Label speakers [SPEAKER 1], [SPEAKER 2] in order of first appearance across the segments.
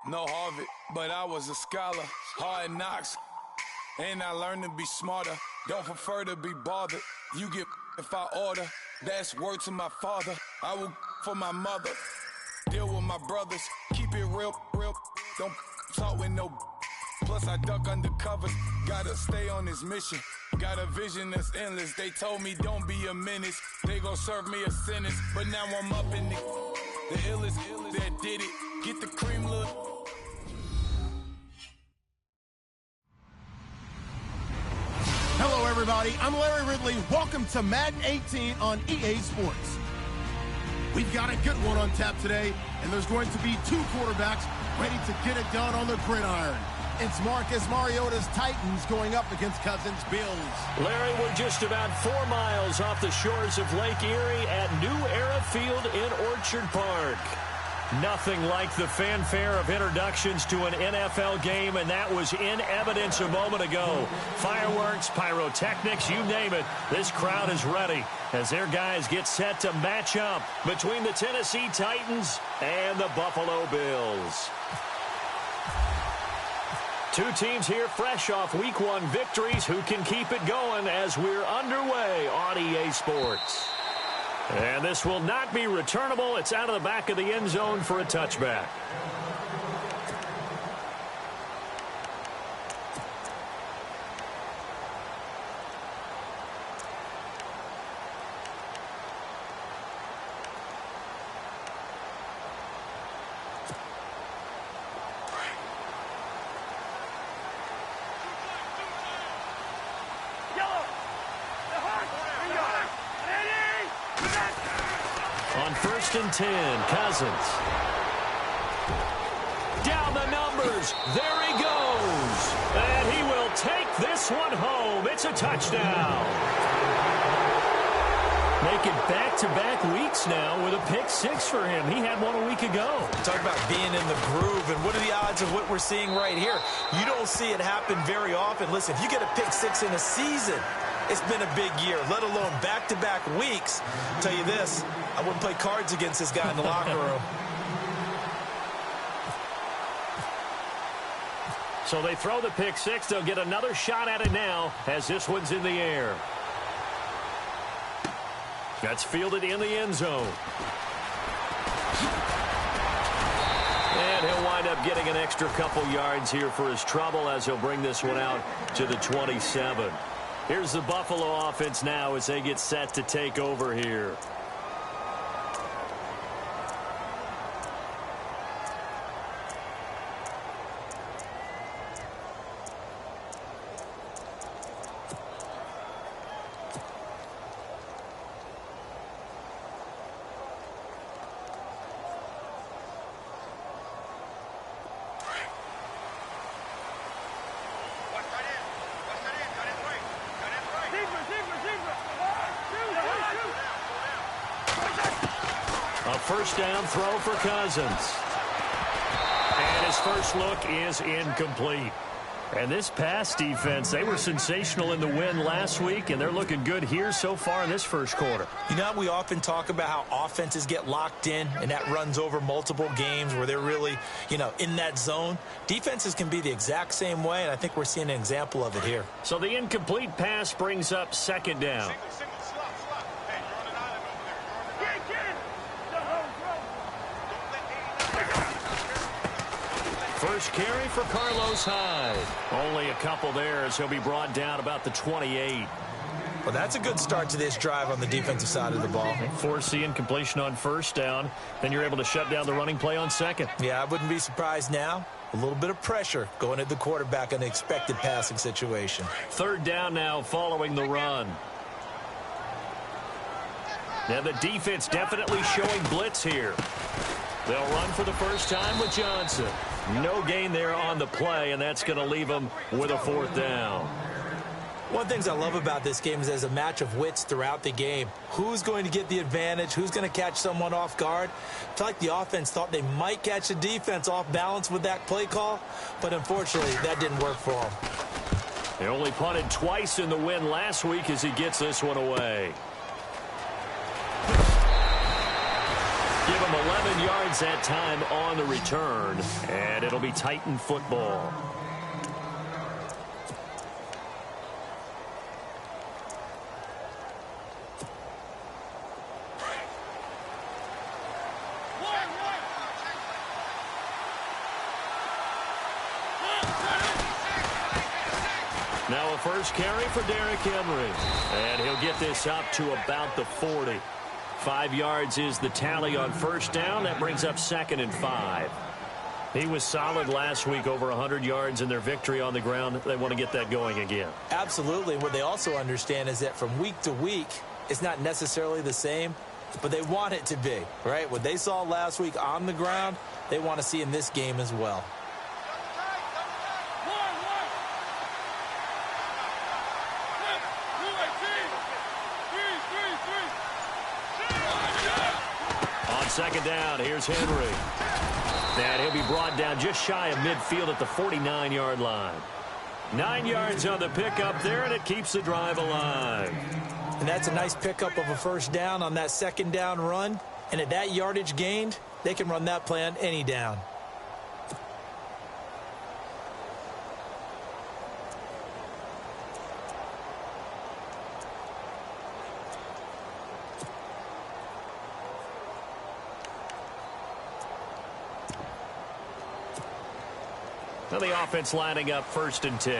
[SPEAKER 1] No Harvard, but I was a scholar. Hard knocks, and I learned to be smarter. Don't prefer to be bothered. You get if I order. That's word to my father. I will for my mother. Deal with my brothers. Keep it real. Don't talk with no. Plus I duck under covers. Gotta stay on this mission. Got a vision that's endless. They told me don't be a menace. They gon' serve me a sentence. But now I'm up in the illest that did it. Get the cream look.
[SPEAKER 2] Hello, everybody. I'm Larry Ridley. Welcome to Madden 18 on EA Sports. We've got a good one on tap today, and there's going to be two quarterbacks ready to get it done on the gridiron. It's Marcus Mariota's Titans going up against Cousins' Bills.
[SPEAKER 3] Larry, we're just about 4 miles off the shores of Lake Erie at New Era Field in Orchard Park. Nothing like the fanfare of introductions to an NFL game, and that was in evidence a moment ago. Fireworks, pyrotechnics, you name it. This crowd is ready as their guys get set to match up between the Tennessee Titans and the Buffalo Bills. Two teams here fresh off Week 1 victories. Who can keep it going as we're underway on EA Sports? And this will not be returnable. It's out of the back of the end zone for a touchback. On 1st and 10, Cousins. Down the numbers. There he goes. And he will take this one home. It's a touchdown. Making back-to-back weeks now with a pick six for him. He had one a week ago.
[SPEAKER 4] Talk about being in the groove, and what are the odds of what we're seeing right here? You don't see it happen very often. Listen, if you get a pick six in a season, it's been a big year, let alone back-to-back weeks. I'll tell you this, I wouldn't play cards against this guy in the locker room.
[SPEAKER 3] So they throw the pick six. They'll get another shot at it now as this one's in the air. That's fielded in the end zone. And he'll wind up getting an extra couple yards here for his trouble as he'll bring this one out to the 27. Here's the Buffalo offense now as they get set to take over here. A first down throw for Cousins. And his first look is incomplete. And this pass defense, they were sensational in the win last week, and they're looking good here so far in this first quarter.
[SPEAKER 4] You know, we often talk about how offenses get locked in, and that runs over multiple games where they're really, in that zone. Defenses can be the exact same way, and I think we're seeing an example of it here.
[SPEAKER 3] So the incomplete pass brings up second down. First carry for Carlos Hyde. Only a couple there as he'll be brought down about the 28.
[SPEAKER 4] Well, that's a good start to this drive on the defensive side of the ball.
[SPEAKER 3] Force the incompletion on first down. Then you're able to shut down the running play on second.
[SPEAKER 4] Yeah, I wouldn't be surprised now. A little bit of pressure going at the quarterback in an expected passing situation.
[SPEAKER 3] Third down now following the run. Now the defense definitely showing blitz here. They'll run for the first time with Johnson. No gain there on the play, and that's going to leave them with a fourth down.
[SPEAKER 4] One of the things I love about this game is there's a match of wits throughout the game. Who's going to get the advantage? Who's going to catch someone off guard? I feel like the offense thought they might catch the defense off balance with that play call, but unfortunately, that didn't work for them.
[SPEAKER 3] They only punted twice in the win last week as he gets this one away. Give him a 11 yards that time on the return, and it'll be Titan football. Now a first carry for Derrick Henry, and he'll get this up to about the 40. 5 yards is the tally on first down. That brings up 2nd and 5. He was solid last week, over 100 yards in their victory on the ground. They want to get that going again.
[SPEAKER 4] Absolutely. What they also understand is that from week to week, it's not necessarily the same, but they want it to be, right? What they saw last week on the ground, they want to see in this game as well.
[SPEAKER 3] Second down, here's Henry. And he'll be brought down just shy of midfield at the 49-yard line. 9 yards on the pickup there, and it keeps the drive alive.
[SPEAKER 4] And that's a nice pickup of a first down on that second down run. And at that yardage gained, they can run that play on any down.
[SPEAKER 3] Now the offense lining up 1st and 10.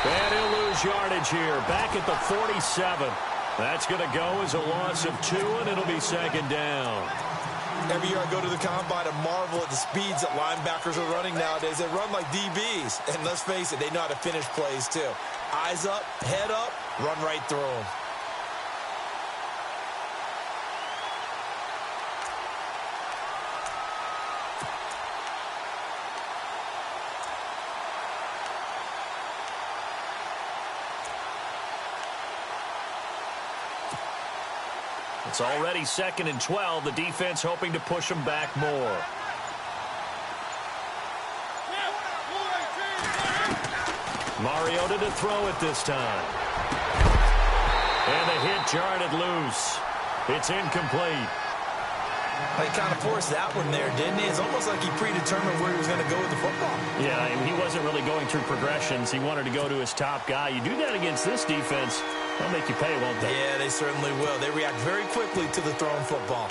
[SPEAKER 3] And he'll lose yardage here. Back at the 47. That's going to go as a loss of 2, and it'll be 2nd down.
[SPEAKER 4] Every year I go to the combine and marvel at the speeds that linebackers are running nowadays. They run like DBs. And let's face it, they know how to finish plays too. Eyes up, head up, run right through them.
[SPEAKER 3] It's already 2nd and 12. The defense hoping to push them back more. Mariota to throw it this time. And the hit jarred it loose. It's incomplete.
[SPEAKER 4] He kind of forced that one there, didn't he? It's almost like he predetermined where he was going to go with the football.
[SPEAKER 3] Yeah, and he wasn't really going through progressions. He wanted to go to his top guy. You do that against this defense, they'll make you pay, won't they?
[SPEAKER 4] Yeah, they certainly will. They react very quickly to the thrown football.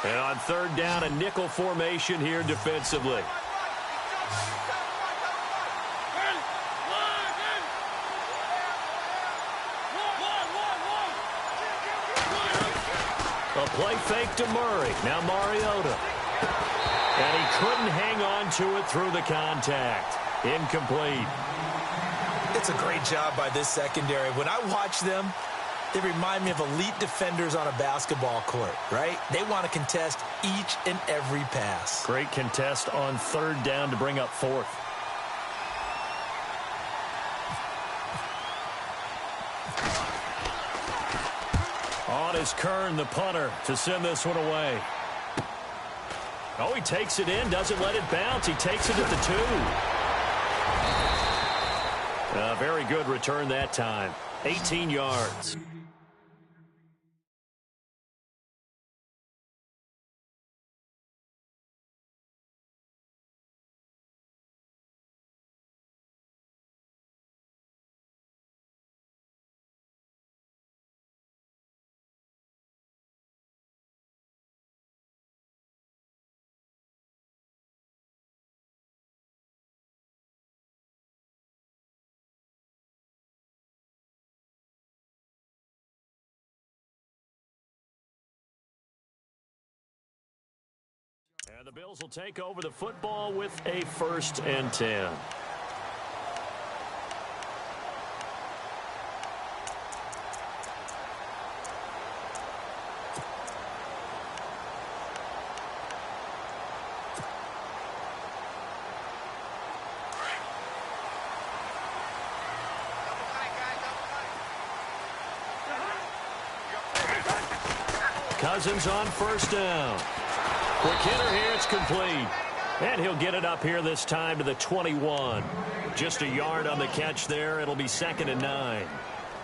[SPEAKER 3] And on 3rd down, a nickel formation here defensively. A play fake to Murray. Now Mariota. And he couldn't hang on to it through the contact. Incomplete.
[SPEAKER 4] It's a great job by this secondary. When I watch them, they remind me of elite defenders on a basketball court, right? They want to contest each and every pass.
[SPEAKER 3] Great contest on 3rd down to bring up 4th. On is Kern, the punter, to send this one away. Oh, he takes it in, doesn't let it bounce. He takes it at the 2. A very good return that time. 18 yards. And the Bills will take over the football with a 1st and 10. Cousins on first down. Quick hitter here, it's complete. And he'll get it up here this time to the 21. Just a yard on the catch there. It'll be 2nd and 9.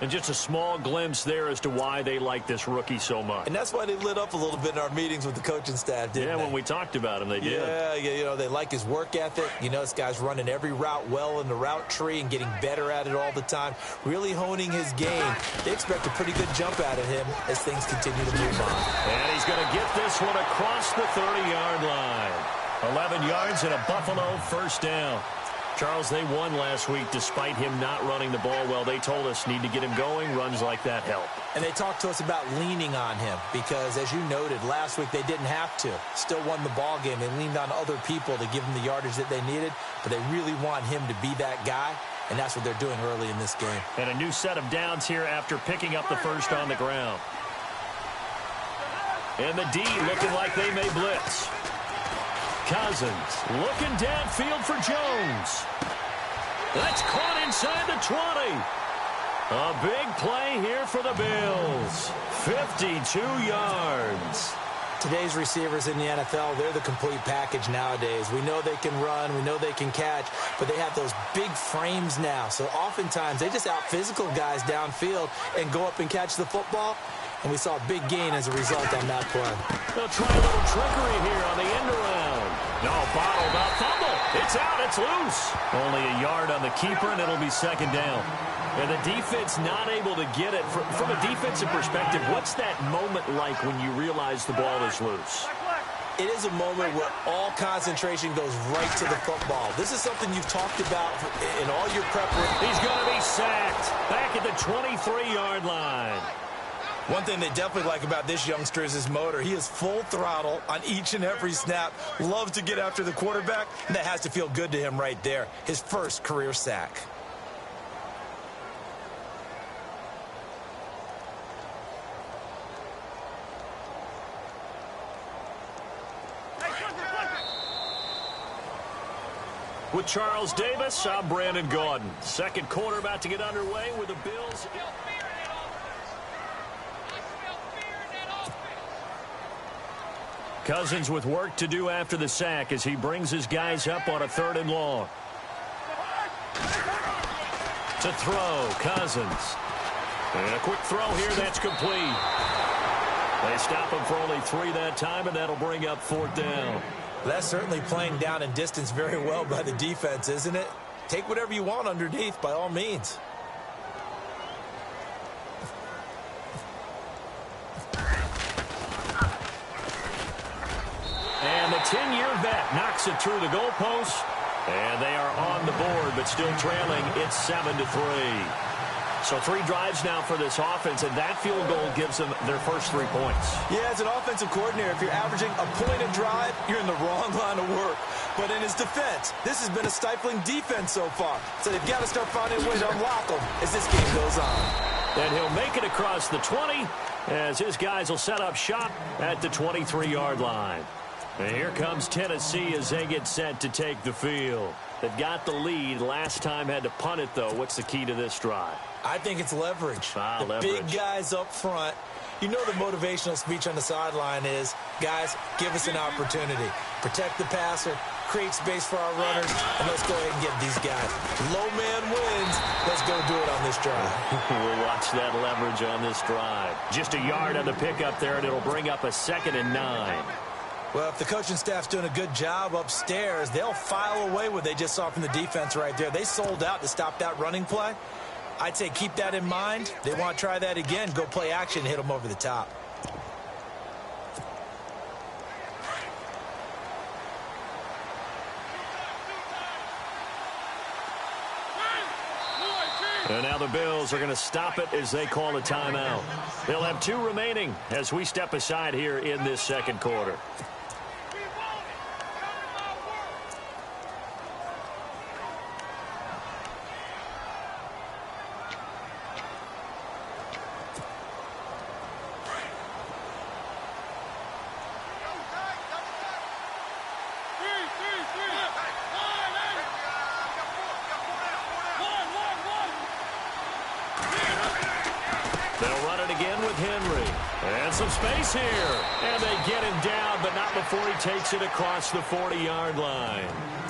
[SPEAKER 3] And just a small glimpse there as to why they like this rookie so much.
[SPEAKER 4] And that's why they lit up a little bit in our meetings with the coaching staff, didn't they?
[SPEAKER 3] Yeah, when we talked about him, they did.
[SPEAKER 4] Yeah, you know, they like his work ethic. You know, this guy's running every route well in the route tree and getting better at it all the time, really honing his game. They expect a pretty good jump out of him as things continue to move on.
[SPEAKER 3] And he's going to get this one across the 30-yard line. 11 yards and a Buffalo first down. Charles, they won last week despite him not running the ball well. They told us need to get him going. Runs like that help.
[SPEAKER 4] And they talked to us about leaning on him because, as you noted, last week they didn't have to. Still won the ball game. They leaned on other people to give them the yardage that they needed, but they really want him to be that guy, and that's what they're doing early in this game.
[SPEAKER 3] And a new set of downs here after picking up the first on the ground. And the D looking like they may blitz. Cousins looking downfield for Jones. That's caught inside the 20. A big play here for the Bills. 52 yards.
[SPEAKER 4] Today's receivers in the NFL, they're the complete package nowadays. We know they can run, we know they can catch, but they have those big frames now. So oftentimes they just out-physical guys downfield and go up and catch the football. And we saw a big gain as a result on that play.
[SPEAKER 3] They'll try a little trickery here on the end around. No, bottled up, fumble. It's out, it's loose. Only a yard on the keeper, and it'll be 2nd down. And the defense not able to get it. From a defensive perspective, what's that moment like when you realize the ball is loose?
[SPEAKER 4] It is a moment where all concentration goes right to the football. This is something you've talked about in all your preparation.
[SPEAKER 3] He's going to be sacked back at the 23-yard line.
[SPEAKER 4] One thing they definitely like about this youngster is his motor. He is full throttle on each and every snap. Loves to get after the quarterback, and that has to feel good to him right there. His first career sack.
[SPEAKER 3] With Charles Davis, I'm Brandon Gaudin. Second quarter about to get underway with the Bills. Cousins with work to do after the sack as he brings his guys up on a 3rd and long. To throw, Cousins. And a quick throw here, that's complete. They stop him for only 3 that time, and that'll bring up 4th down.
[SPEAKER 4] That's certainly playing down in distance very well by the defense, isn't it? Take whatever you want underneath, by all means.
[SPEAKER 3] And the 10-year vet knocks it through the goalpost. And they are on the board, but still trailing. It's 7-3. So 3 drives now for this offense, and that field goal gives them their first 3 points.
[SPEAKER 4] Yeah, as an offensive coordinator, if you're averaging a point a drive, you're in the wrong line of work. But in his defense, this has been a stifling defense so far. So they've got to start finding a way to unlock them as this game goes on.
[SPEAKER 3] And he'll make it across the 20 as his guys will set up shop at the 23-yard line. And here comes Tennessee as they get set to take the field. They've got the lead. Last time had to punt it, though. What's the key to this drive?
[SPEAKER 4] I think it's leverage. The
[SPEAKER 3] leverage.
[SPEAKER 4] Big guys up front. You know the motivational speech on the sideline is, guys, give us an opportunity. Protect the passer, create space for our runners, and let's go ahead and get these guys. Low man wins. Let's go do it on this drive.
[SPEAKER 3] We'll watch that leverage on this drive. Just a yard on the pickup there, and it'll bring up a 2nd and 9.
[SPEAKER 4] Well, if the coaching staff's doing a good job upstairs, they'll file away what they just saw from the defense right there. They sold out to stop that running play. I'd say keep that in mind. They want to try that again. Go play action, hit them over the top.
[SPEAKER 3] And now the Bills are going to stop it as they call a timeout. They'll have 2 remaining as we step aside here in this second quarter. got some space here. And they get him down, but not before he takes it across the 40-yard line.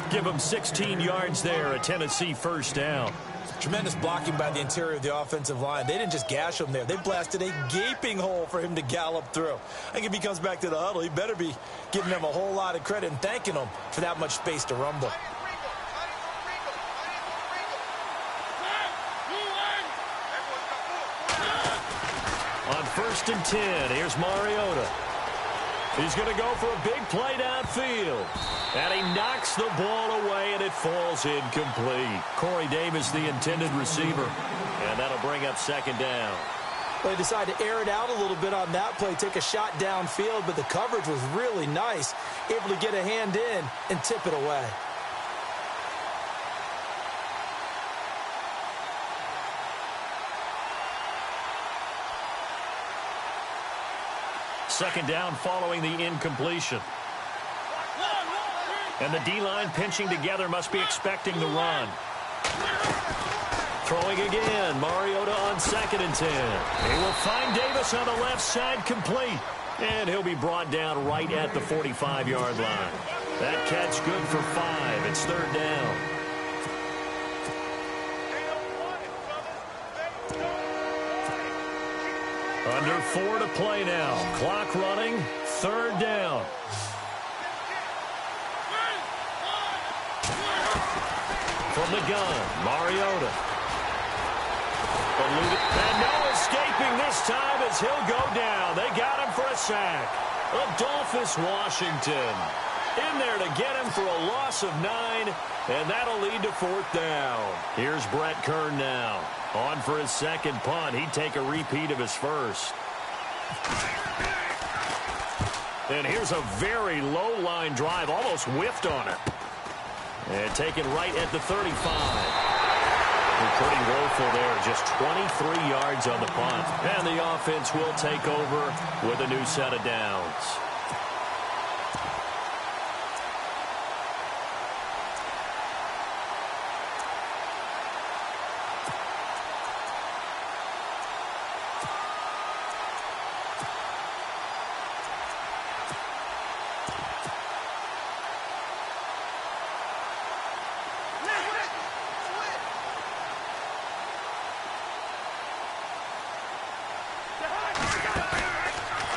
[SPEAKER 3] Give him 16 yards there, a Tennessee first down.
[SPEAKER 4] Tremendous blocking by the interior of the offensive line. They didn't just gash him there. They blasted a gaping hole for him to gallop through. I think if he comes back to the huddle, he better be giving them a whole lot of credit and thanking them for that much space to rumble.
[SPEAKER 3] On 1st and 10, here's Mariota. He's going to go for a big play downfield. And he knocks the ball away, and it falls incomplete. Corey Davis, the intended receiver. And that'll bring up 2nd down.
[SPEAKER 4] Well, they decided to air it out a little bit on that play, take a shot downfield, but the coverage was really nice. Able to get a hand in and tip it away.
[SPEAKER 3] Second down following the incompletion. And the D-line pinching together, must be expecting the run. Throwing again, Mariota on 2nd and 10. He will find Davis on the left side, complete. And he'll be brought down right at the 45-yard line. That catch good for 5. It's 3rd down. Under 4 to play now. Clock running. 3rd down. From the gun, Mariota. And no escaping this time as he'll go down. They got him for a sack. Adolphus Washington in there to get him for a loss of 9, and that'll lead to 4th down. Here's Brett Kern now. On for his 2nd punt. He'd take a repeat of his first. And here's a very low line drive, almost whiffed on it. And taken right at the 35. Pretty woeful there, just 23 yards on the punt. And the offense will take over with a new set of downs.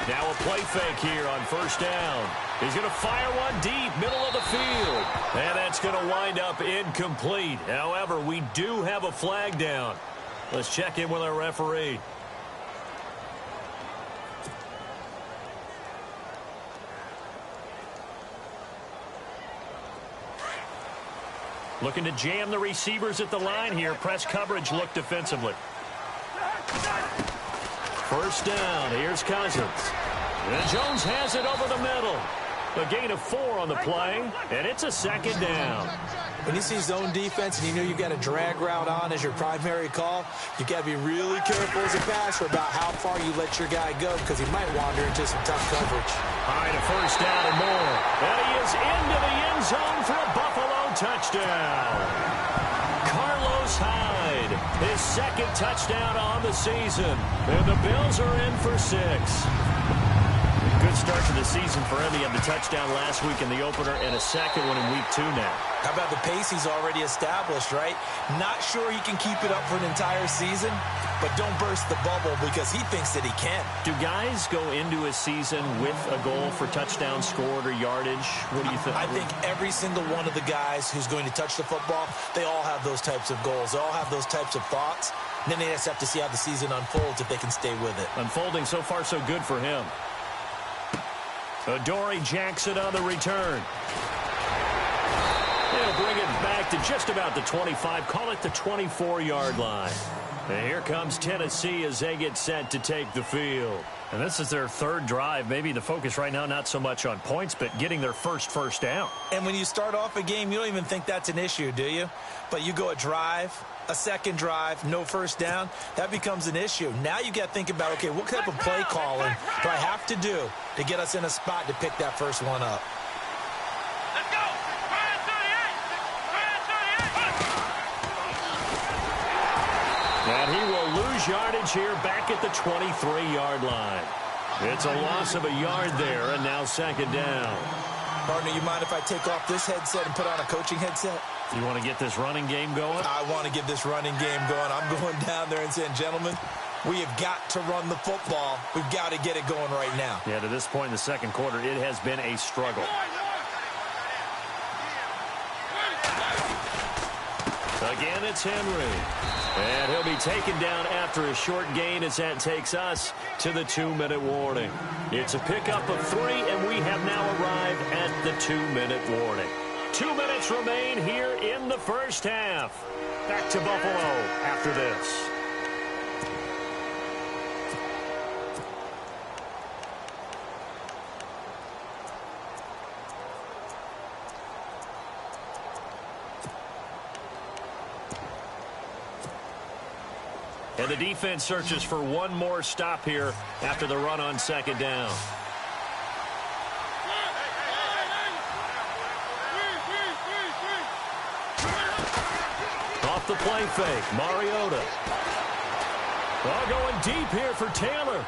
[SPEAKER 3] Now a play fake here on 1st down. He's going to fire one deep, middle of the field. And that's going to wind up incomplete. However, we do have a flag down. Let's check in with our referee. Looking to jam the receivers at the line here. Press coverage look defensively. 1st down. Here's Cousins. And Jones has it over the middle. A gain of 4 on the play, and it's a 2nd down.
[SPEAKER 4] When you see zone defense and you know you've got a drag route on as your primary call, you've got to be really careful as a passer about how far you let your guy go because he might wander into some tough coverage.
[SPEAKER 3] All right, a 1st down and more. And he is into the end zone for a Buffalo touchdown. Carlos Hyde, his 2nd touchdown on the season. And the Bills are in for 6. Good start to the season for him. He had the touchdown last week in the opener and a 2nd one in week 2 now.
[SPEAKER 4] How about the pace he's already established, right? Not sure he can keep it up for an entire season, but don't burst the bubble because he thinks that he can.
[SPEAKER 3] Do guys go into a season with a goal for touchdown scored or yardage? What do you think?
[SPEAKER 4] I think every single one of the guys who's going to touch the football, they all have those types of goals. They all have those types of thoughts. And then they just have to see how the season unfolds if they can stay with it.
[SPEAKER 3] Unfolding so far so good for him. Adoree Jackson on the return. They'll bring it back to just about the 25. Call it the 24-yard line. And here comes Tennessee as they get set to take the field. And this is their 3rd drive. Maybe the focus right now not so much on points, but getting their first down.
[SPEAKER 4] And when you start off a game, you don't even think that's an issue, do you? But you go a drive, a 2nd drive, no 1st down, that becomes an issue. Now you got to think about, okay, what type of play calling do I have to do to get us in a spot to pick that first one up?
[SPEAKER 5] Let's go!
[SPEAKER 3] And he will lose yardage here back at the 23-yard line. It's a loss of a yard there, and now second down.
[SPEAKER 4] Partner, you mind if I take off this headset and put on a coaching headset?
[SPEAKER 3] You want to get this running game going?
[SPEAKER 4] I want to get this running game going. I'm going down there and saying, gentlemen, we have got to run the football. We've got to get it going right now.
[SPEAKER 3] Yeah, to this point in the second quarter, it has been a struggle. Again, it's Henry. And he'll be taken down after a short gain as that takes us to the 2-minute warning. It's a pickup of 3, and we have now arrived at the 2-minute warning. 2 minutes remain here in the first half. Back to Buffalo after this. And the defense searches for one more stop here after the run on second down. Off the play fake, Mariota. Well, going deep here for Taylor.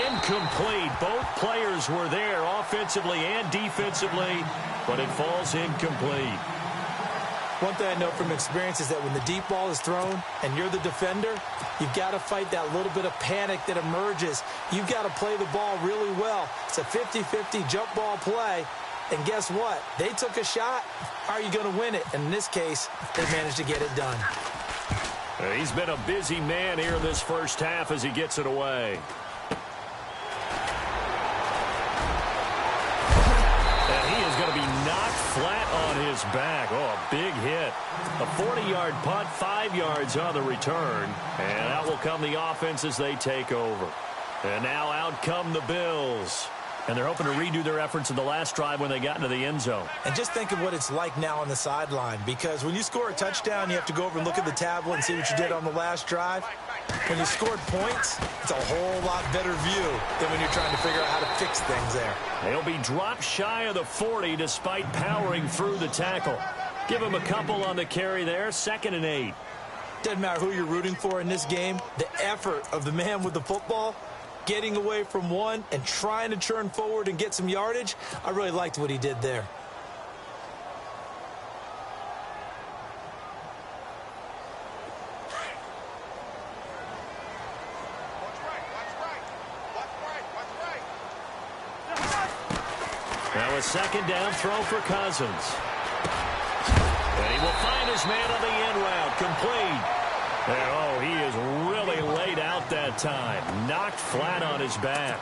[SPEAKER 3] Incomplete. Both players were there offensively and defensively, but it falls incomplete.
[SPEAKER 4] One thing I know from experience is that when the deep ball is thrown and you're the defender, you've got to fight that little bit of panic that emerges. You've got to play the ball really well. It's a 50-50 jump ball play. And guess what? They took a shot. Are you going to win it? And in this case, they managed to get it done.
[SPEAKER 3] He's been a busy man here in this first half as he gets it away. And he is going to be knocked flat on his back. Oh, a big hit. A 40-yard punt, 5 yards on the return. And out will come the offense as they take over. And now out come the Bills. And they're hoping to redo their efforts in the last drive when they got into the end zone.
[SPEAKER 4] And just think of what it's like now on the sideline, because when you score a touchdown, you have to go over and look at the tablet and see what you did on the last drive. When you scored points, it's a whole lot better view than when you're trying to figure out how to fix things there.
[SPEAKER 3] They'll be dropped shy of the 40 despite powering through the tackle. Give him a couple on the carry there, 2nd and 8.
[SPEAKER 4] Doesn't matter who you're rooting for in this game, the effort of the man with the football, getting away from one and trying to turn forward and get some yardage, I really liked what he did there.
[SPEAKER 3] Now a second down throw for Cousins. And he will find his man on the end route, complete. And, oh, he is really laid out that time. Knocked flat on his back.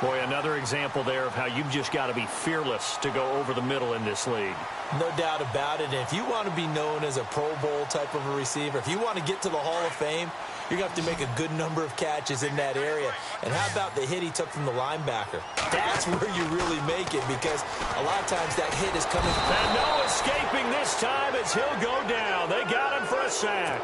[SPEAKER 3] Boy, another example there of how you've just got to be fearless to go over the middle in this league.
[SPEAKER 4] No doubt about it. And if you want to be known as a Pro Bowl type of a receiver, if you want to get to the Hall of Fame, you're going to have to make a good number of catches in that area. And how about the hit he took from the linebacker? That's where you really make it, because a lot of times that hit is coming.
[SPEAKER 3] And no escaping this time as he'll go down. They got him for a sack.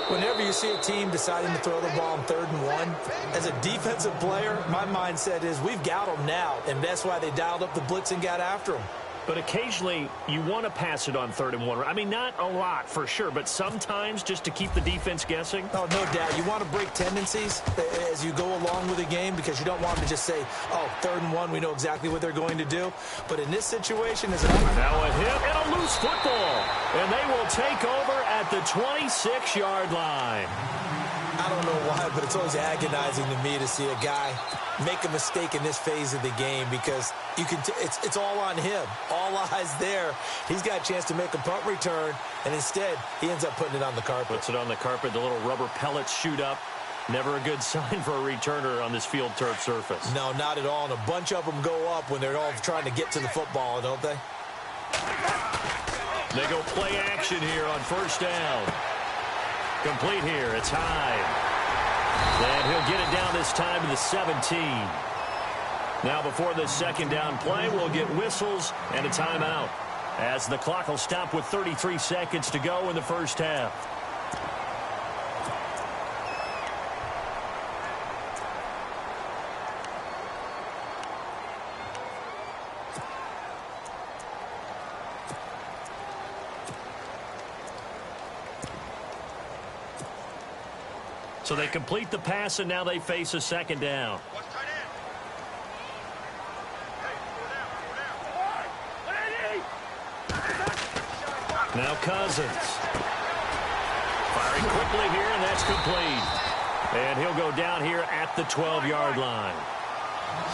[SPEAKER 4] Whenever you see a team deciding to throw the ball on 3rd and 1, as a defensive player, my mindset is we've got them now, and that's why they dialed up the blitz and got after them.
[SPEAKER 3] But occasionally, you want to pass it on 3rd and 1. I mean, not a lot for sure, but sometimes just to keep the defense guessing.
[SPEAKER 4] Oh, no doubt. You want to break tendencies as you go along with the game, because you don't want to just say, oh, 3rd and 1, we know exactly what they're going to do. But in this situation,
[SPEAKER 3] now a hit and a loose football. And they will take over at the 26-yard line.
[SPEAKER 4] I don't know why, but it's always agonizing to me to see a guy make a mistake in this phase of the game, because you can it's all on him. All eyes there. He's got a chance to make a punt return, and instead he ends up putting it on the carpet.
[SPEAKER 3] Puts it on the carpet. The little rubber pellets shoot up. Never a good sign for a returner on this field turf surface.
[SPEAKER 4] No, not at all. And a bunch of them go up when they're all trying to get to the football, don't they?
[SPEAKER 3] They go play action here on 1st down. Complete here. It's Hyde. And he'll get it down this time to the 17. Now before this 2nd down play, we'll get whistles and a timeout, as the clock will stop with 33 seconds to go in the first half. So they complete the pass, and now they face a 2nd down. Now Cousins. Firing quickly here, and that's complete. And he'll go down here at the 12-yard line.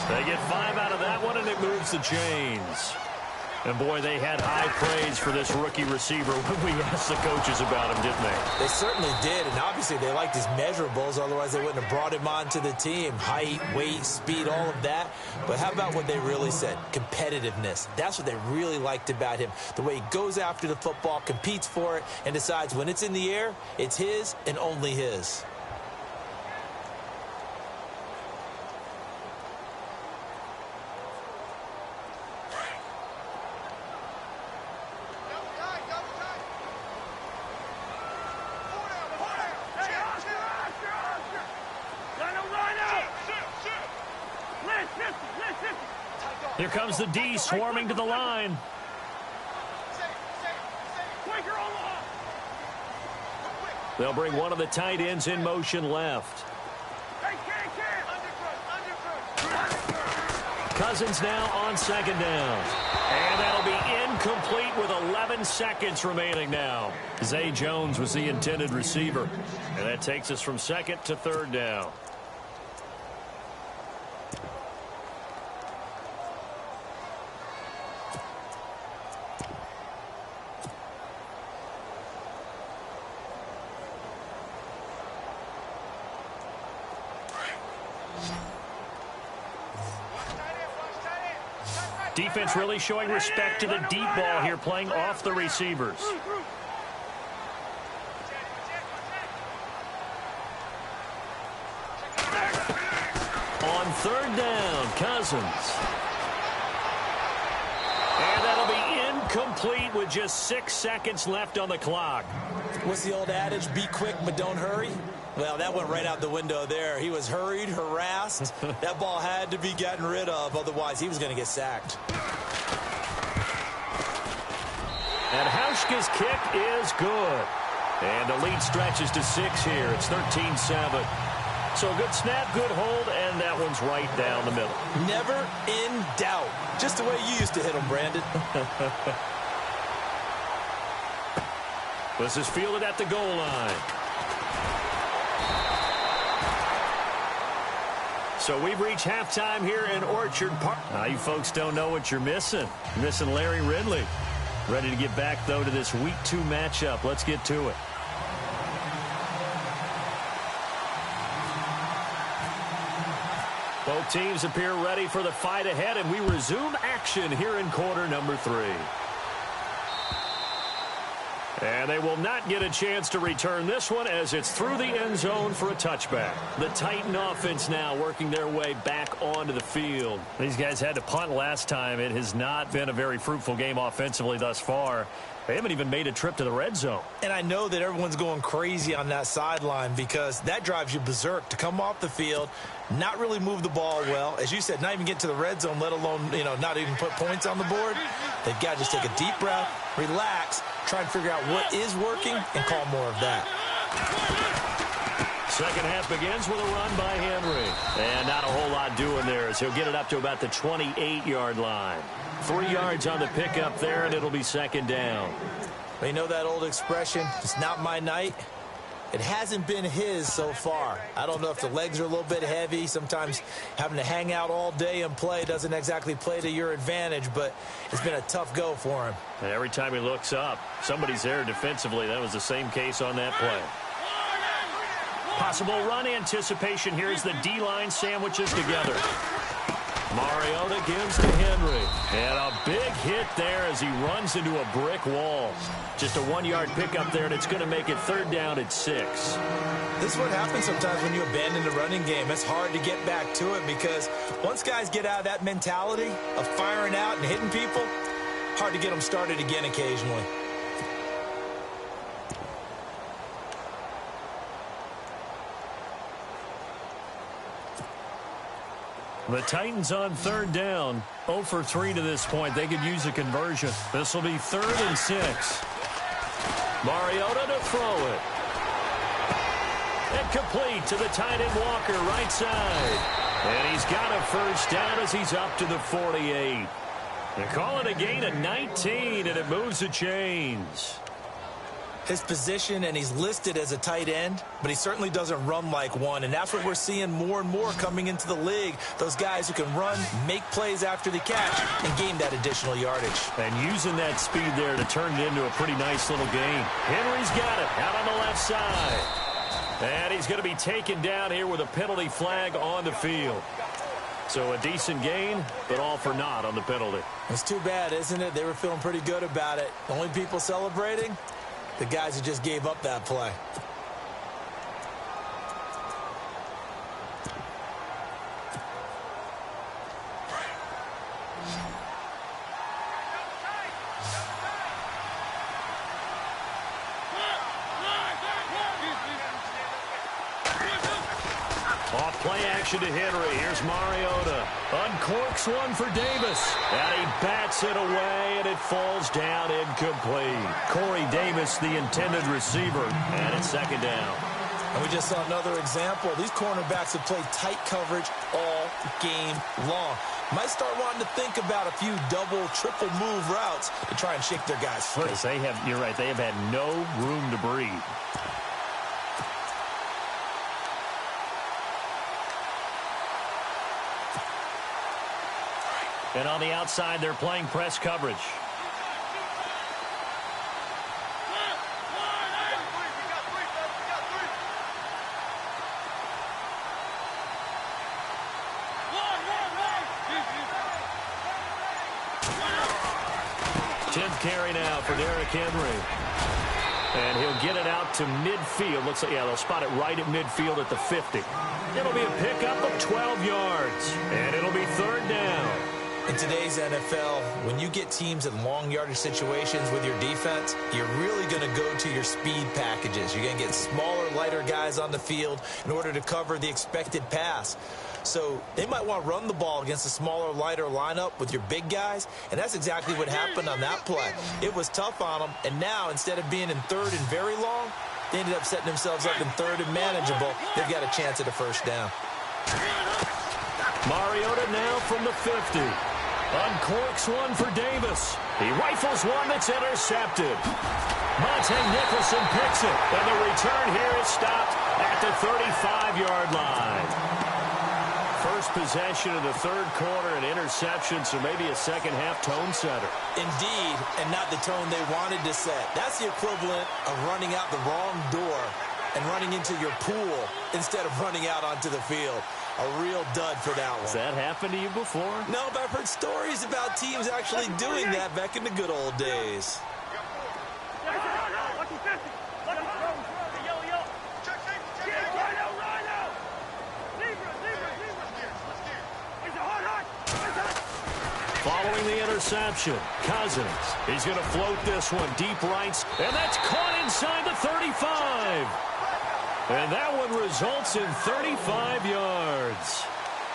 [SPEAKER 3] They get 5 out of that one, and it moves the chains. And, boy, they had high praise for this rookie receiver when we asked the coaches about him, didn't they?
[SPEAKER 4] They certainly did, and obviously they liked his measurables. Otherwise, they wouldn't have brought him onto the team. Height, weight, speed, all of that. But how about what they really said? Competitiveness. That's what they really liked about him. The way he goes after the football, competes for it, and decides when it's in the air, it's his and only his.
[SPEAKER 3] Here comes the D swarming to the line. They'll bring one of the tight ends in motion left. Cousins now on second down. And that'll be incomplete with 11 seconds remaining now. Zay Jones was the intended receiver. And that takes us from second to third down. Defense really showing respect to the deep ball here, playing off the receivers. On third down, Cousins. And that'll be incomplete with just 6 seconds left on the clock.
[SPEAKER 4] What's the old adage? Be quick, but don't hurry. Well, that went right out the window there. He was hurried, harassed. That ball had to be gotten rid of. Otherwise, he was going to get sacked.
[SPEAKER 3] And Hauschka's kick is good. And the lead stretches to 6 here. It's 13-7. So good snap, good hold, and that one's right down the middle.
[SPEAKER 4] Never in doubt. Just the way you used to hit them, Brandon.
[SPEAKER 3] This is fielded at the goal line. So we've reached halftime here in Orchard Park. Now you folks don't know what you're missing. You're missing Larry Ridley. Ready to get back, though, to this Week 2 matchup. Let's get to it. Both teams appear ready for the fight ahead, and we resume action here in quarter number 3. And they will not get a chance to return this one as it's through the end zone for a touchback. The Titan offense now working their way back onto the field. These guys had to punt last time. It has not been a very fruitful game offensively thus far. They haven't even made a trip to the red zone.
[SPEAKER 4] And I know that everyone's going crazy on that sideline because that drives you berserk to come off the field, not really move the ball well. As you said, not even get to the red zone, let alone, not even put points on the board. They've got to just take a deep breath, relax, try and figure out what is working, and call more of that.
[SPEAKER 3] Second half begins with a run by Henry. And not a whole lot doing there as he'll get it up to about the 28-yard line. 3 yards on the pickup there, and it'll be second down.
[SPEAKER 4] You know that old expression, it's not my night? It hasn't been his so far. I don't know if the legs are a little bit heavy. Sometimes having to hang out all day and play doesn't exactly play to your advantage, but it's been a tough go for him.
[SPEAKER 3] And every time he looks up, somebody's there defensively. That was the same case on that play. Possible run anticipation here as the D-line sandwiches together. Mariota gives to Henry. And a big hit there as he runs into a brick wall. Just a 1-yard pickup there, and it's going to make it third down at 6.
[SPEAKER 4] This is what happens sometimes when you abandon the running game. It's hard to get back to it because once guys get out of that mentality of firing out and hitting people, hard to get them started again occasionally.
[SPEAKER 3] The Titans on third down. 0 for 3 to this point. They could use a conversion. This will be 3rd and 6. Mariota to throw it. And complete to the tight end Walker, right side. And he's got a first down as he's up to the 48. They call it a gain of 19, and it moves the chains.
[SPEAKER 4] his position, and he's listed as a tight end, but he certainly doesn't run like one, and that's what we're seeing more and more coming into the league. Those guys who can run, make plays after the catch, and gain that additional yardage.
[SPEAKER 3] And using that speed there to turn it into a pretty nice little gain. Henry's got it out on the left side. And he's going to be taken down here with a penalty flag on the field. So a decent gain, but all for naught on the penalty.
[SPEAKER 4] It's too bad, isn't it? They were feeling pretty good about it. The only people celebrating, the guys who just gave up that play.
[SPEAKER 3] Off play action to Henry. Here's Mariota. Uncorks one for Davis. And he bats it away, and it falls down incomplete. Corey Davis, the intended receiver, and it's second down.
[SPEAKER 4] And we just saw another example. These cornerbacks have played tight coverage all game long. Might start wanting to think about a few double, triple move routes to try and shake their guys free.
[SPEAKER 3] You're right, they have had no room to breathe. And on the outside, they're playing press coverage. Tenth carry now for Derrick Henry. And he'll get it out to midfield. Looks like, yeah, they'll spot it right at midfield at the 50. It'll be a pickup of 12 yards. And it'll be third down.
[SPEAKER 4] In today's NFL, when you get teams in long yardage situations with your defense, you're really going to go to your speed packages. You're going to get smaller, lighter guys on the field in order to cover the expected pass. So they might want to run the ball against a smaller, lighter lineup with your big guys, and that's exactly what happened on that play. It was tough on them, and now instead of being in third and very long, they ended up setting themselves up in third and manageable. They've got a chance at a first down.
[SPEAKER 3] Mariota now from the 50. Uncorks one for Davis. He rifles one that's intercepted. Monte Nicholson picks it. And the return here is stopped at the 35-yard line. First possession of the third quarter, an interception, so maybe a second-half tone setter.
[SPEAKER 4] Indeed, and not the tone they wanted to set. That's the equivalent of running out the wrong door and running into your pool instead of running out onto the field. A real dud for that one.
[SPEAKER 3] Has that happened to you before?
[SPEAKER 4] No, but I've heard stories about teams actually doing that back in the good old days.
[SPEAKER 3] Following the interception, Cousins. He's going to float this one deep rights, and that's caught inside the 35. And that one results in 35 yards.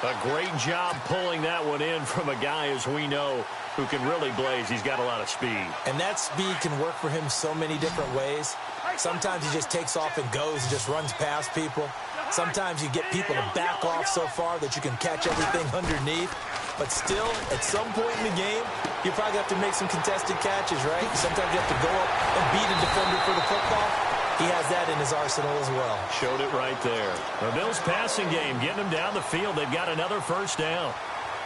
[SPEAKER 3] A great job pulling that one in from a guy, as we know, who can really blaze. He's got a lot of speed.
[SPEAKER 4] And that speed can work for him so many different ways. Sometimes he just takes off and goes and just runs past people. Sometimes you get people to back off so far that you can catch everything underneath. But still, at some point in the game, you probably have to make some contested catches, right? Sometimes you have to go up and beat a defender for the football. He has that in his arsenal as well.
[SPEAKER 3] Showed it right there. The Bills' passing game, getting them down the field. They've got another first down.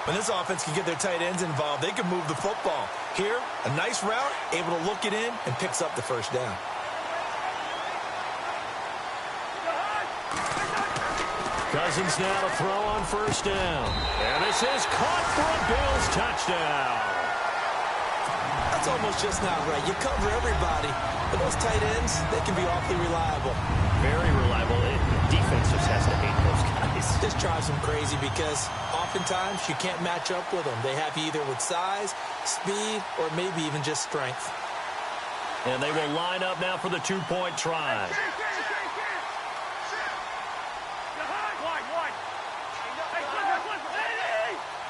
[SPEAKER 4] When this offense can get their tight ends involved, they can move the football. Here, a nice route, able to look it in, and picks up the first down.
[SPEAKER 3] Cousins now to throw on first down. And this is caught for a Bills touchdown.
[SPEAKER 4] That's almost just not right. You cover everybody, but those tight ends, they can be awfully reliable.
[SPEAKER 3] Very reliable. Defense just has to hate those guys.
[SPEAKER 4] This drives them crazy because oftentimes you can't match up with them. They have you either with size, speed, or maybe even just strength.
[SPEAKER 3] And they will line up now for the two-point try.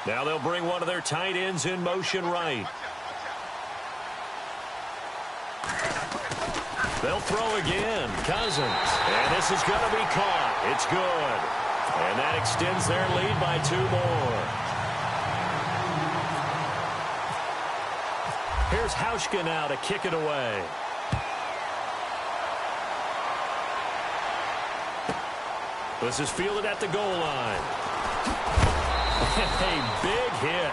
[SPEAKER 3] Now they'll bring one of their tight ends in motion right. They'll throw again. Cousins. And this is going to be caught. It's good. And that extends their lead by 2 more. Here's Hauschka now to kick it away. This is fielded at the goal line. A big hit.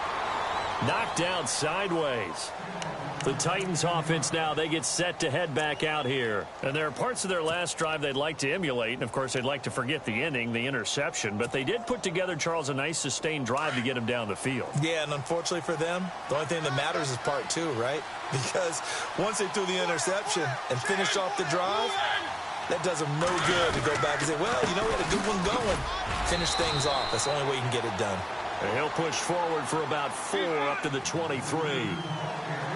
[SPEAKER 3] Knocked down sideways. The Titans offense now, they get set to head back out here. And there are parts of their last drive they'd like to emulate. And, of course, they'd like to forget the ending, the interception. But they did put together, Charles, a nice sustained drive to get him down the field.
[SPEAKER 4] Yeah, and unfortunately for them, the only thing that matters is part two, right? Because once they threw the interception and finished off the drive, that does them no good to go back and say, well, you know, we had a good one going. Finish things off. That's the only way you can get it done.
[SPEAKER 3] And he'll push forward for about 4 up to the 23.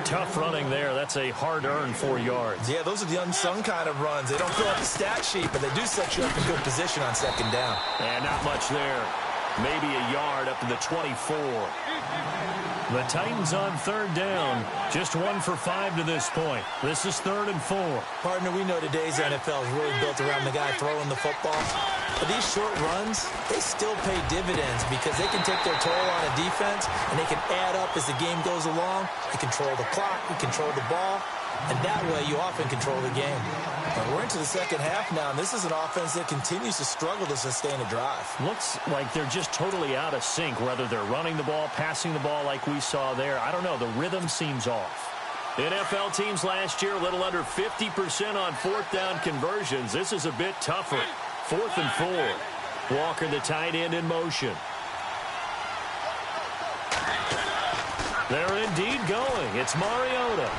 [SPEAKER 3] Tough running there. That's a hard-earned 4 yards.
[SPEAKER 4] Yeah, those are the unsung kind of runs. They don't fill out the stat sheet, but they do set you up in good position on second down.
[SPEAKER 3] And not much there. Maybe a yard up to the 24. The Titans on third down. Just 1 for 5 to this point. This is 3rd and 4.
[SPEAKER 4] Partner, we know today's NFL is really built around the guy throwing the football. But these short runs, they still pay dividends because they can take their toll on a defense and they can add up as the game goes along. You control the clock, you control the ball, and that way you often control the game. But we're into the second half now, and this is an offense that continues to struggle to sustain a drive.
[SPEAKER 3] Looks like they're just totally out of sync, whether they're running the ball, passing the ball like we saw there. I don't know. The rhythm seems off. NFL teams last year, a little under 50% on 4th down conversions. This is a bit tougher. 4th and 4. Walker, the tight end, in motion. They're indeed going. It's Mariota.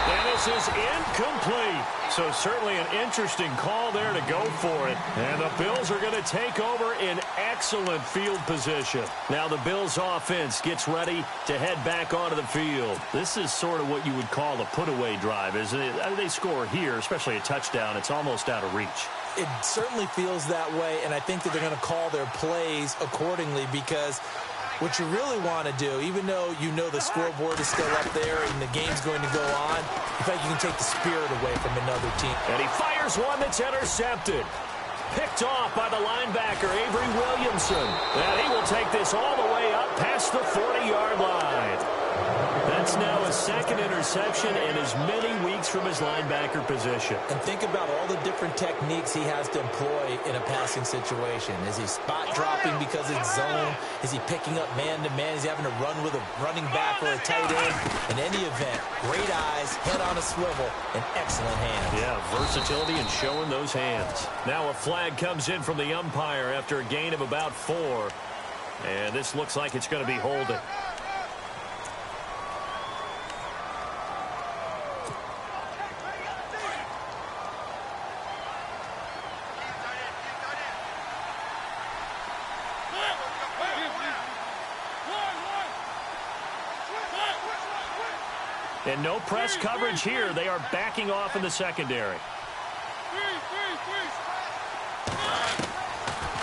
[SPEAKER 3] And this is incomplete. So certainly an interesting call there to go for it. And the Bills are going to take over in excellent field position. Now the Bills offense gets ready to head back onto the field. This is sort of what you would call a put-away drive, isn't it? They score here, especially a touchdown. It's almost out of reach.
[SPEAKER 4] It certainly feels that way, and I think that they're going to call their plays accordingly because what you really want to do, even though you know the scoreboard is still up there and the game's going to go on, in fact, you can take the spirit away from another team.
[SPEAKER 3] And he fires one that's intercepted. Picked off by the linebacker, Avery Williamson. And he will take this all the way up past the 40-yard line. That's now a second interception in as many weeks from his linebacker position.
[SPEAKER 4] And think about all the different techniques he has to employ in a passing situation. Is he spot dropping because it's zone? Is he picking up man-to-man? Is he having to run with a running back or a tight end? In any event, great eyes, head on a swivel, and excellent hands.
[SPEAKER 3] Yeah, versatility and showing those hands. Now a flag comes in from the umpire after a gain of about 4. And this looks like it's going to be holding. And no press coverage here. They are backing off in the secondary.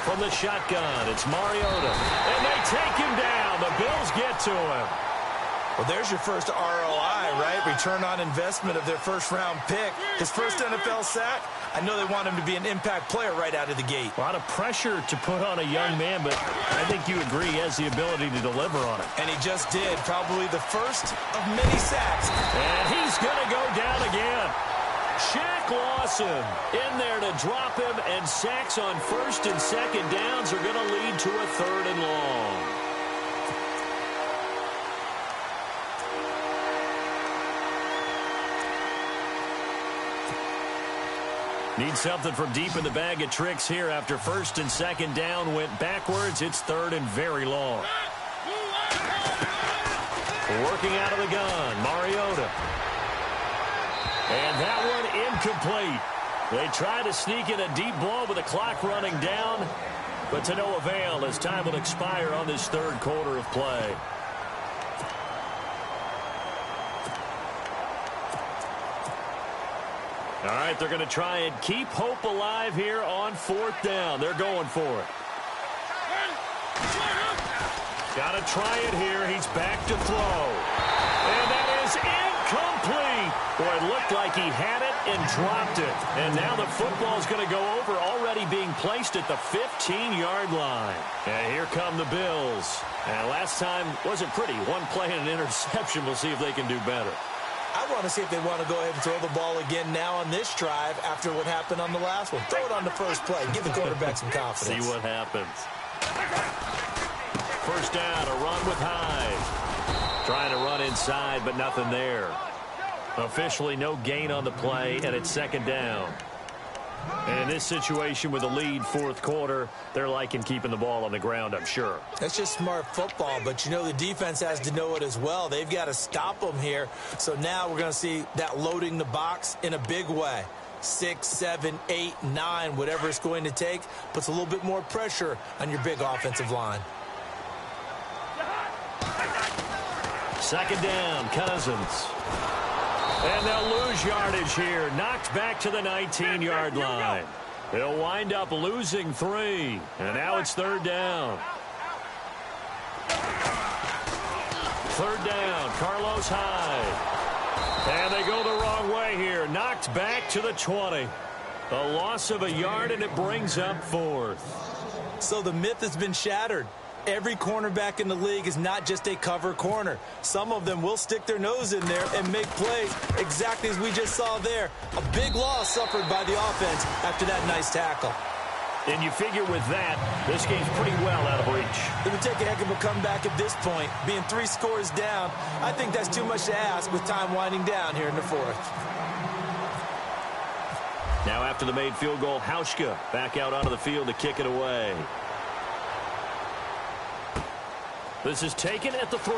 [SPEAKER 3] From the shotgun, it's Mariota. And they take him down. The Bills get to him.
[SPEAKER 4] Well, there's your first ROI, right? Return on investment of their first-round pick. His first NFL sack. I know they want him to be an impact player right out of the gate.
[SPEAKER 3] A lot of pressure to put on a young man, but I think you agree he has the ability to deliver on it.
[SPEAKER 4] And he just did. Probably the first of many sacks.
[SPEAKER 3] And he's going to go down again. Shaq Lawson in there to drop him, and sacks on 1st and 2nd downs are going to lead to a 3rd and long. Need something from deep in the bag of tricks here after 1st and 2nd down went backwards. It's 3rd and very long. Working out of the gun, Mariota. And that one incomplete. They try to sneak in a deep ball with the clock running down, but to no avail as time will expire on this 3rd quarter of play. All right, they're going to try and keep hope alive here on 4th down. They're going for it. Got to try it here. He's back to throw. And that is incomplete. Boy, it looked like he had it and dropped it. And now the football's going to go over, already being placed at the 15-yard line. And here come the Bills. And last time wasn't pretty. One play and an interception. We'll see if they can do better.
[SPEAKER 4] I want to see if they want to go ahead and throw the ball again now on this drive after what happened on the last one. Throw it on the first play. Give the quarterback some confidence.
[SPEAKER 3] See what happens. First down, a run with Hyde. Trying to run inside, but nothing there. Officially no gain on the play, and it's second down. And in this situation with a lead fourth quarter, they're liking keeping the ball on the ground, I'm sure.
[SPEAKER 4] That's just smart football, but you know the defense has to know it as well. They've got to stop them here. So now we're going to see that loading the box in a big way. 6, 7, 8, 9, whatever it's going to take, puts a little bit more pressure on your big offensive line.
[SPEAKER 3] Second down, Cousins. And they'll lose yardage here. Knocked back to the 19-yard line. They'll wind up losing 3. And now it's third down. Third down, Carlos Hyde. And they go the wrong way here. Knocked back to the 20. A loss of a yard, and it brings up fourth.
[SPEAKER 4] So the myth has been shattered. Every cornerback in the league is not just a cover corner. Some of them will stick their nose in there and make plays exactly as we just saw there. A big loss suffered by the offense after that nice tackle.
[SPEAKER 3] And you figure with that, this game's pretty well out of reach.
[SPEAKER 4] It would take a heck of a comeback at this point. Being 3 scores down, I think that's too much to ask with time winding down here in the fourth.
[SPEAKER 3] Now after the made field goal, Hauschka back out onto the field to kick it away. This is taken at the 3.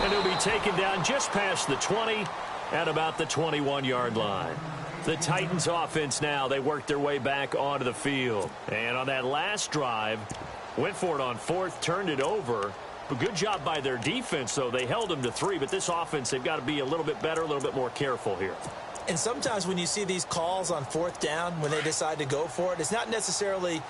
[SPEAKER 3] And he'll be taken down just past the 20 at about the 21-yard line. The Titans offense now, they work their way back onto the field. And on that last drive, went for it on 4th, turned it over. But good job by their defense, though. They held them to 3, but this offense, they've got to be a little bit better, a little bit more careful here.
[SPEAKER 4] And sometimes when you see these calls on 4th down, when they decide to go for it, it's not necessarily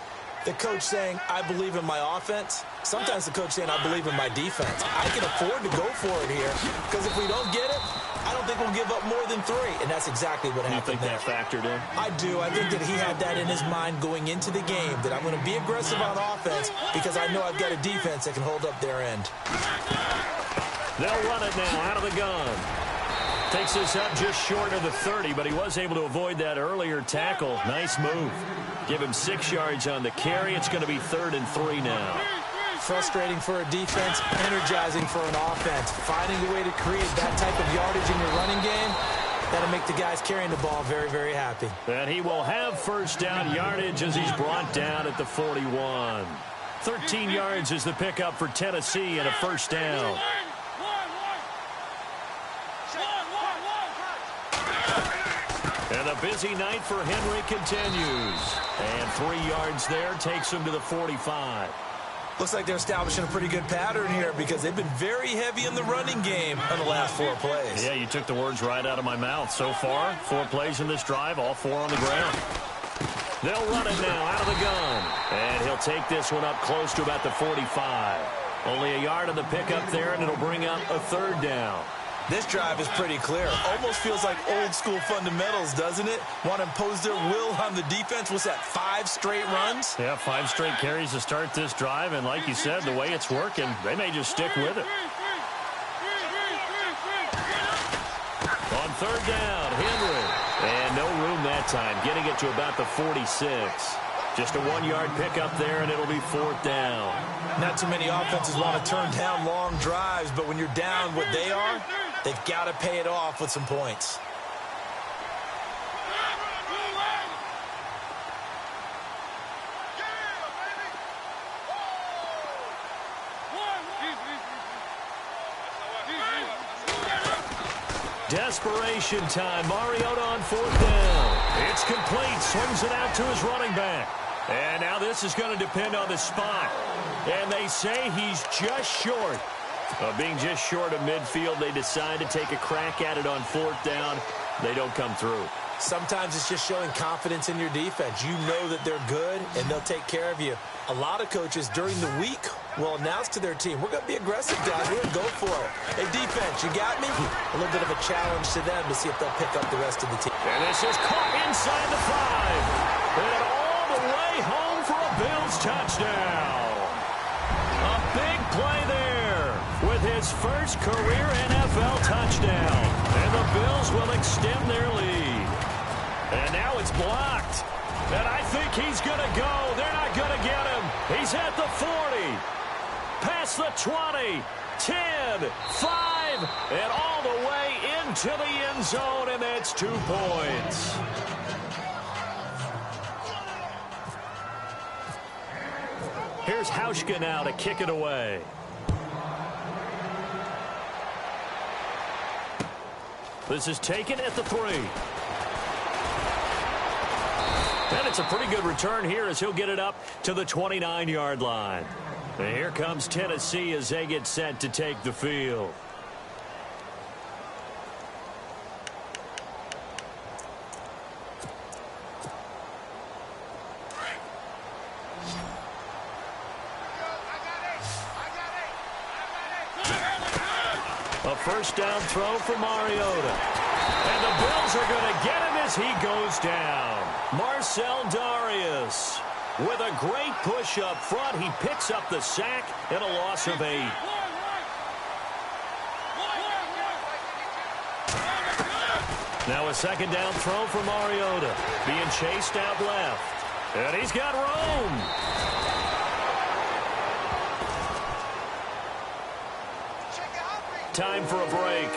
[SPEAKER 4] the coach saying, I believe in my offense. Sometimes the coach saying, I believe in my defense. I can afford to go for it here because if we don't get it, I don't think we'll give up more than 3. And that's exactly what happened there.
[SPEAKER 3] You think that factored in?
[SPEAKER 4] I do. I think that he had that in his mind going into the game, that I'm going to be aggressive on offense because I know I've got a defense that can hold up their end.
[SPEAKER 3] They'll run it now out of the gun. Takes this up just short of the 30, but he was able to avoid that earlier tackle. Nice move. Give him 6 yards on the carry. It's going to be 3rd and 3 now.
[SPEAKER 4] Frustrating for a defense, energizing for an offense. Finding a way to create that type of yardage in your running game, that'll make the guys carrying the ball very, very happy.
[SPEAKER 3] And he will have first down yardage as he's brought down at the 41. 13 yards is the pickup for Tennessee and a first down. And the busy night for Henry continues. And 3 yards there takes him to the 45.
[SPEAKER 4] Looks like they're establishing a pretty good pattern here because they've been very heavy in the running game on the last 4 plays.
[SPEAKER 3] Yeah, you took the words right out of my mouth. So far, 4 plays in this drive, all 4 on the ground. They'll run it now out of the gun. And he'll take this one up close to about the 45. Only a yard on the pickup there, and it'll bring up a 3rd down.
[SPEAKER 4] This drive is pretty clear. Almost feels like old school fundamentals, doesn't it? Want to impose their will on the defense. What's that, 5 straight runs?
[SPEAKER 3] Yeah, 5 straight carries to start this drive. And like you said, the way it's working, they may just stick with it. On 3rd down, Henry. And no room that time, getting it to about the 46. Just a 1-yard pickup there, and it'll be 4th down.
[SPEAKER 4] Not too many offenses want to turn down long drives, but when you're down what they are, they've got to pay it off with some points.
[SPEAKER 3] Desperation time. Mariota on 4th down. It's complete. Swings it out to his running back. And now this is going to depend on the spot. And they say he's just short. Being just short of midfield, they decide to take a crack at it on 4th down. They don't come through.
[SPEAKER 4] Sometimes it's just showing confidence in your defense. You know that they're good, and they'll take care of you. A lot of coaches during the week will announce to their team, we're going to be aggressive, guys. We're going to go for it. Hey, defense, you got me? A little bit of a challenge to them to see if they'll pick up the rest of the team.
[SPEAKER 3] And this is caught inside the 5. And all the way home for a Bills touchdown. A big play there with his his first career NFL touchdown. And the Bills will extend their lead. And now it's blocked. And I think he's going to go. They're not going to get him. He's at the 40. Past the 20. 10. 5. And all the way into the end zone. And that's 2 points. Here's Hauschka now to kick it away. This is taken at the 3. And it's a pretty good return here as he'll get it up to the 29-yard line. And here comes Tennessee as they get set to take the field. A first down throw for Mariota. And the Bills are going to get him as he goes down. Marcel Darius with a great push up front. He picks up the sack and a loss of 8. Now a second down throw for Mariota. Being chased out left. And he's got room. Time for a break.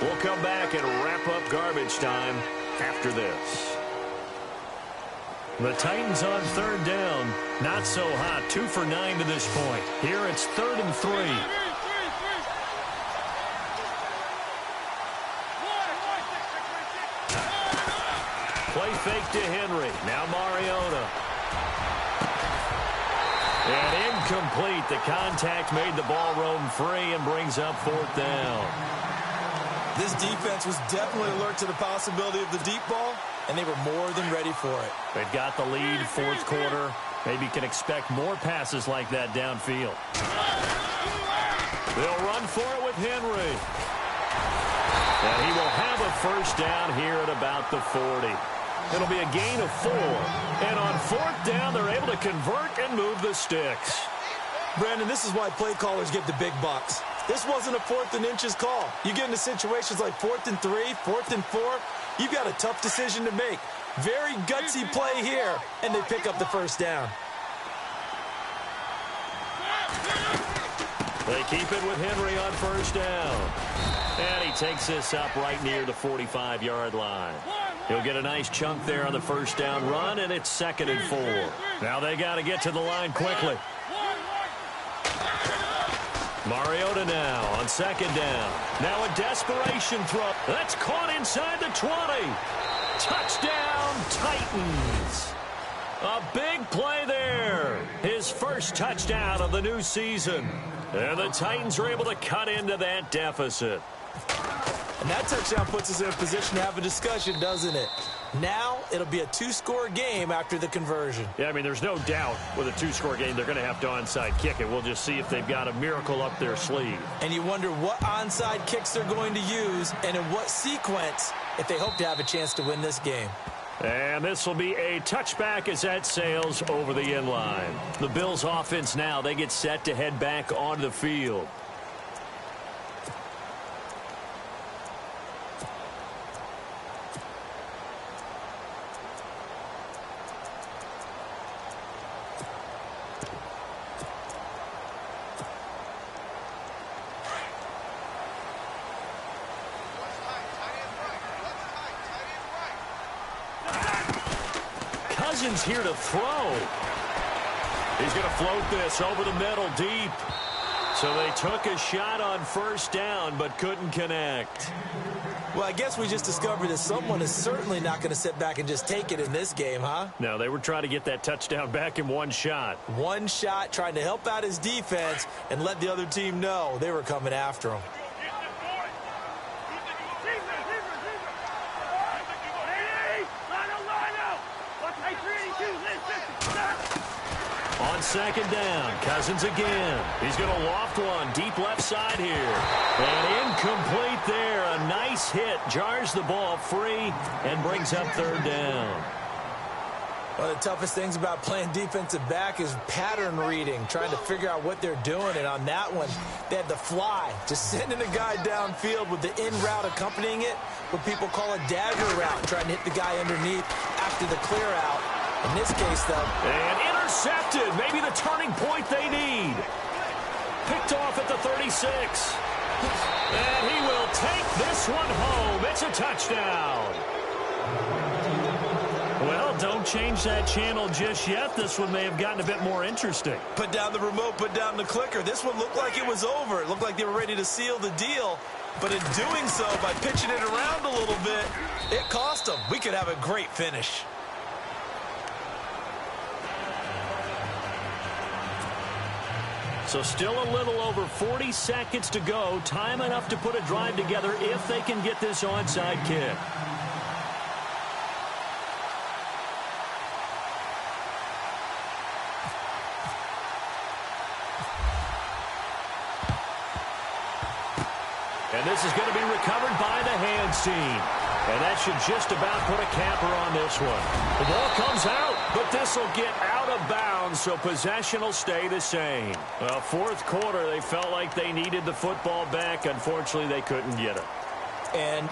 [SPEAKER 3] We'll come back and wrap up garbage time after this. The Titans on third down. Not so hot. 2 for 9 to this point. Here it's 3rd and 3. Play fake to Henry. Now Mariota. And incomplete. The contact made the ball roam free and brings up 4th down.
[SPEAKER 4] This defense was definitely alert to the possibility of the deep ball, and they were more than ready for it.
[SPEAKER 3] They've got the lead 4th quarter. Maybe can expect more passes like that downfield. They'll run for it with Henry. And he will have a first down here at about the 40. It'll be a gain of 4. And on 4th down, they're able to convert and move the sticks.
[SPEAKER 4] Brandon, this is why play callers get the big bucks. This wasn't a 4th and inches call. You get into situations like 4th and 3, 4th and 4, you've got a tough decision to make. Very gutsy play here, and they pick up the first down.
[SPEAKER 3] They keep it with Henry on first down. And he takes this up right near the 45-yard line. He'll get a nice chunk there on the first down run, and it's 2nd and 4. Now they got to get to the line quickly. Mariota now on 2nd down. Now a desperation throw. That's caught inside the 20. Touchdown, Titans. A big play there. His first touchdown of the new season. And the Titans are able to cut into that deficit.
[SPEAKER 4] And that touchdown puts us in a position to have a discussion, doesn't it? Now it'll be a 2-score game after the conversion.
[SPEAKER 3] Yeah, I mean, there's no doubt with a 2-score game they're going to have to onside kick it. We'll just see if they've got a miracle up their sleeve.
[SPEAKER 4] And you wonder what onside kicks they're going to use and in what sequence if they hope to have a chance to win this game.
[SPEAKER 3] And this will be a touchback as that sails over the end line. The Bills offense now, they get set to head back onto the field. Here to throw. He's going to float this over the middle deep. So they took a shot on first down but couldn't connect.
[SPEAKER 4] Well, I guess we just discovered that someone is certainly not going to sit back and just take it in this game, huh?
[SPEAKER 3] No, they were trying to get that touchdown back in one shot.
[SPEAKER 4] One shot, trying to help out his defense and let the other team know they were coming after him.
[SPEAKER 3] On 2nd down, Cousins again. He's going to loft one deep left side here. And incomplete there. A nice hit. Jars the ball free and brings up 3rd down.
[SPEAKER 4] One of the toughest things about playing defensive back is pattern reading, trying to figure out what they're doing. And on that one, they had the fly, just sending a guy downfield with the in route accompanying it, what people call a dagger route, trying to hit the guy underneath after the clear out. In this case, though.
[SPEAKER 3] And intercepted. Maybe the turning point they need. Picked off at the 36. And he will take this one home. It's a touchdown. Well, don't change that channel just yet. This one may have gotten a bit more interesting.
[SPEAKER 4] Put down the remote, put down the clicker. This one looked like it was over. It looked like they were ready to seal the deal. But in doing so, by pitching it around a little bit, it cost them. We could have a great finish.
[SPEAKER 3] So still a little over 40 seconds to go. Time enough to put a drive together if they can get this onside kick. And this is going to be recovered by the hands team. And that should just about put a capper on this one. The ball comes out, but this will get out of bounds, so possession will stay the same. Well, fourth quarter, they felt like they needed the football back. Unfortunately, they couldn't get it.
[SPEAKER 4] And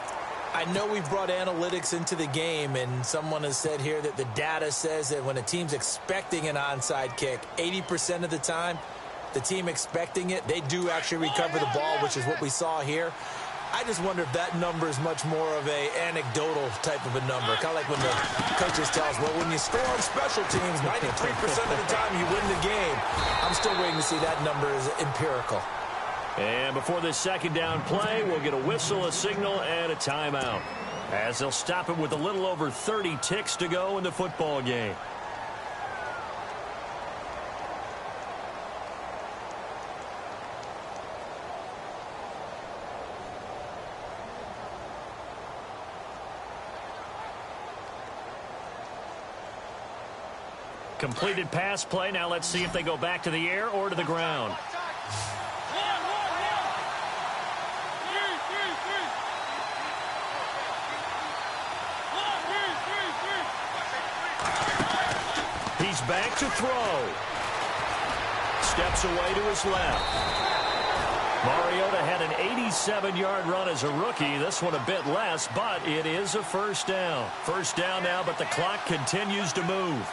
[SPEAKER 4] I know we've brought analytics into the game, and someone has said here that the data says that when a team's expecting an onside kick, 80% of the time, the team expecting it, they do actually recover the ball, which is what we saw here. I just wonder if that number is much more of a anecdotal type of a number. Kind of like when the coaches tell us, well, when you score on special teams, 93% of the time you win the game. I'm still waiting to see that number is empirical.
[SPEAKER 3] And before this second down play, we'll get a whistle, a signal, and a timeout, as they'll stop it with a little over 30 ticks to go in the football game. Completed pass play. Now let's see if they go back to the air or to the ground. He's back to throw. Steps away to his left. Mariota had an 87-yard run as a rookie. This one a bit less, but it is a first down. First down now, but the clock continues to move.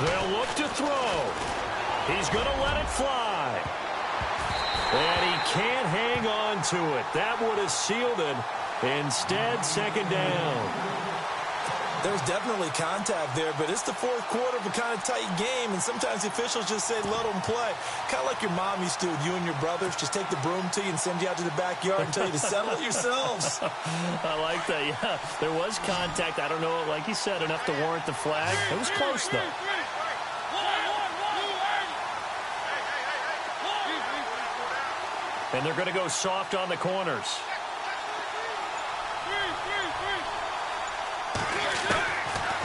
[SPEAKER 3] They'll look to throw. He's going to let it fly. And he can't hang on to it. That would have sealed it. Instead, second down.
[SPEAKER 4] There's definitely contact there, but it's the fourth quarter of a kind of tight game, and sometimes the officials just say, let them play. Kind of like your mom used to with you and your brothers. Just take the broom to you and send you out to the backyard and tell you to settle it yourselves.
[SPEAKER 3] I like that, yeah. There was contact. I don't know, like you said, enough to warrant the flag. It was close, though. And they're going to go soft on the corners.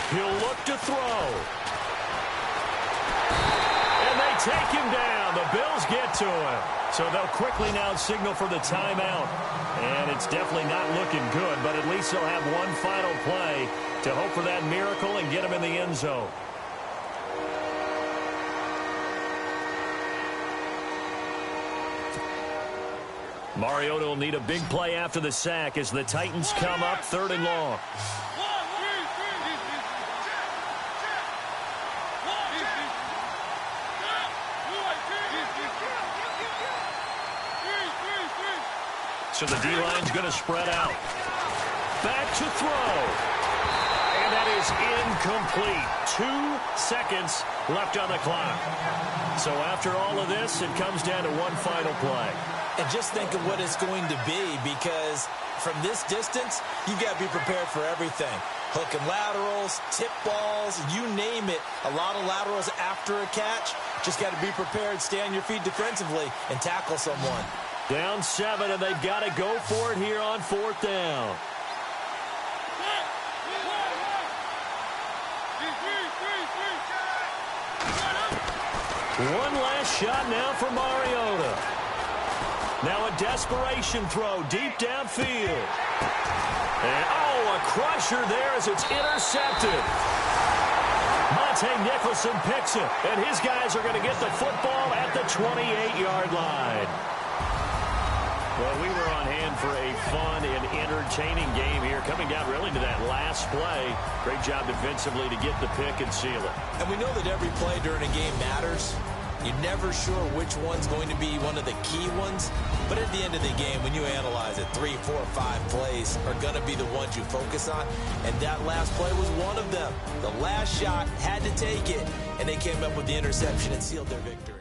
[SPEAKER 3] He'll look to throw. And they take him down. The Bills get to him. So they'll quickly now signal for the timeout. And it's definitely not looking good, but at least they'll have one final play to hope for that miracle and get him in the end zone. Mariota will need a big play after the sack as the Titans come up third and long. So the D-line's going to spread out. Back to throw. And that is incomplete. 2 seconds left on the clock. So after all of this, it comes down to one final play.
[SPEAKER 4] And just think of what it's going to be, because from this distance, you've got to be prepared for everything. Hook and laterals, tip balls, you name it. A lot of laterals after a catch. Just got to be prepared, stay on your feet defensively, and tackle someone.
[SPEAKER 3] Down 7, and they've got to go for it here on fourth down. One last shot now for Mariota. Now a desperation throw deep downfield. And, a crusher there as it's intercepted. Monte Nicholson picks it, and his guys are going to get the football at the 28-yard line. Well, we were on hand for a fun and entertaining game here, coming down really to that last play. Great job defensively to get the pick and seal it.
[SPEAKER 4] And we know that every play during a game matters. You're never sure which one's going to be one of the key ones. But at the end of the game, when you analyze it, 3, 4, 5 plays are going to be the ones you focus on. And that last play was one of them. The last shot had to take it, and they came up with the interception and sealed their victory.